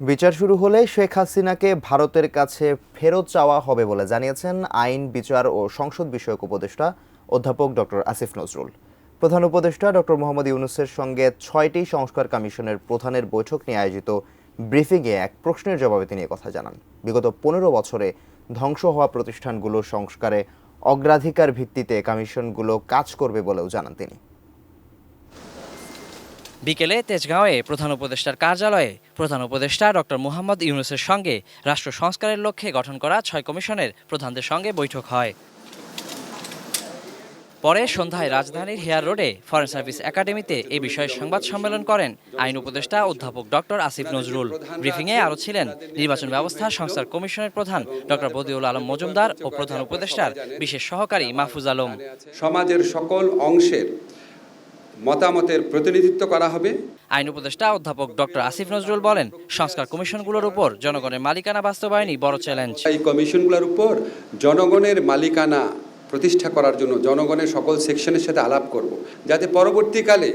বিচার শুরু হলে শেখ হাসিনাকে ভারতের কাছে ফেরত চাওয়া হবে বলে জানিয়েছেন আইন, বিচার ও সংসদ বিষয়ক উপদেষ্টা অধ্যাপক ডক্টর আসিফ নজরুল। প্রধান উপদেষ্টা ডক্টর মোহাম্মদ ইউনূসের সঙ্গে ৬টি সংস্কার কমিশনের প্রধানের বৈঠক নিয়ে আয়োজিত ব্রিফিংয়ে এক প্রশ্নের জবাবে তিনি কথা জানান। বিগত ১৫ বছরে ধ্বংস হওয়া প্রতিষ্ঠানগুলো সংস্কারে অগ্রাধিকার ভিত্তিতে কমিশনগুলো কাজ করবে বলেও জানান তিনি। বিকেলে তেজগাঁওয়ে প্রধান উপদেষ্টার কার্যালয়ে প্রধান উপদেষ্টা ডক্টর মোহাম্মদ ইউনূসের সঙ্গে রাষ্ট্র সংস্কারের লক্ষ্যে গঠন করা ৬ কমিশনের প্রধানদের সঙ্গে বৈঠক হয়। পরে সন্ধ্যায় রাজধানীর হেয়ার রোডে ফরেন সার্ভিস একাডেমিতে এ বিষয়ে সংবাদ সম্মেলন করেন আইন উপদেষ্টা অধ্যাপক ডক্টর আসিফ নজরুল। ব্রিফিংয়ে আরও ছিলেন নির্বাচন ব্যবস্থা সংস্কার কমিশনের প্রধান ডক্টর বদিউল আলম মজুমদার ও প্রধান উপদেষ্টার বিশেষ সহকারী মাহফুজ আলম। সমাজের সকল অংশের মতামতের প্রতিনিধিত্ব করা হবে। আইন উপদেষ্টা অধ্যাপক ডক্টর আসিফ নজরুল বলেন, সংস্কার কমিশনগুলোর উপর জনগণের মালিকানা বাস্তবায়নই বড় চ্যালেঞ্জ। এই কমিশনগুলোর উপর জনগণের মালিকানা প্রতিষ্ঠা করার জন্য জনগণের সকল সেকশনের সাথে আলাপ করব, যাতে পরবর্তীকালে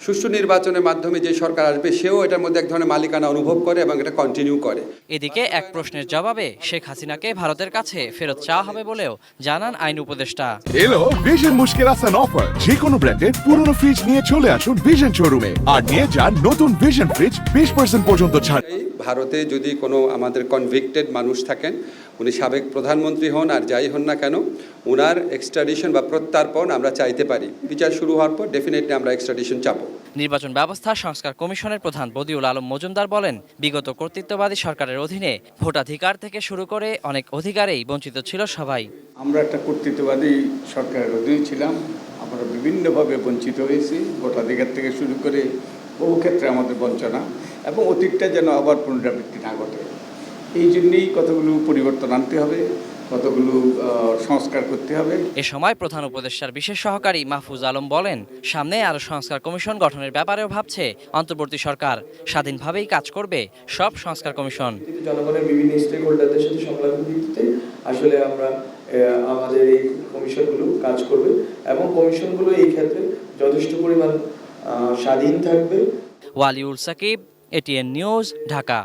সুষ্ঠু নির্বাচনের মাধ্যমে যে সরকার আসবে সেও এটার মধ্যে এক ধরনের মালিকানা অনুভব করে এবং এটা কন্টিনিউ করে। এদিকে এক প্রশ্নের জবাবে শেখ হাসিনাকে ভারতের কাছে ফেরত চাওয়া হবে বলেও জানান আইন উপদেষ্টা। এলো ভিশন মুশকিল আসান অফার। যে কোনো ব্র্যান্ডের পুরনো ফ্রিজ নিয়ে চলে আসুন ভিশন শোরুমে আর নিয়ে যান নতুন ভিশন ফ্রিজ 20% পর্যন্ত ছাড়। ভারতে যদি কোনো আমাদের কনভিক্টেড মানুষ থাকেন, উনি সাবেক প্রধানমন্ত্রী হন আর যাই হন না কেন, ওনার এক্সট্রাডিশন বা প্রত্যার্পণ আমরা চাইতে পারি। বিচার শুরু হওয়ার পর ডেফিনেটলি আমরা এক্সট্রাডিশন চাবো। নির্বাচন ব্যবস্থা সংস্কার কমিশনের প্রধান বদিউল আলম মজুমদার বলেন, বিগত কর্তৃত্ববাদী সরকারের অধীনে ভোটাধিকার থেকে শুরু করে অনেক অধিকারেই বঞ্চিত ছিল সবাই। আমরা একটা কর্তৃত্ববাদী সরকারের অধীনে ছিলাম, আমরা বিভিন্নভাবে বঞ্চিত হয়েছি, ভোটাধিকার থেকে শুরু করে বহু ক্ষেত্রে আমাদের বঞ্চনা, এবং অতীতটা যেন আবার পুনরাবৃত্তি না ঘটে। এই জন্যই কতগুলো পরিবর্তন আনতে হবে, কতগুলো সংস্কার করতে হবে। এ সময় প্রধান উপদেষ্টার বিশেষ সহকারী মাহফুজ আলম বলেন, সামনে আরও সংস্কার কমিশন গঠনের ব্যাপারেও ভাবছে অন্তর্বর্তী সরকার। স্বাধীনভাবেই কাজ করবে সব সংস্কার কমিশন। জনগণের বিভিন্ন স্টেক হোল্ডারদের সাথে সংলাপের ভিত্তিতে আসলে আমরা আমাদের এই কমিশনগুলো কাজ করবে এবং কমিশনগুলো এই ক্ষেত্রে যথেষ্ট পরিমাণ স্বাধীন থাকবে। Waliul Sakib, ATN news, Dhaka.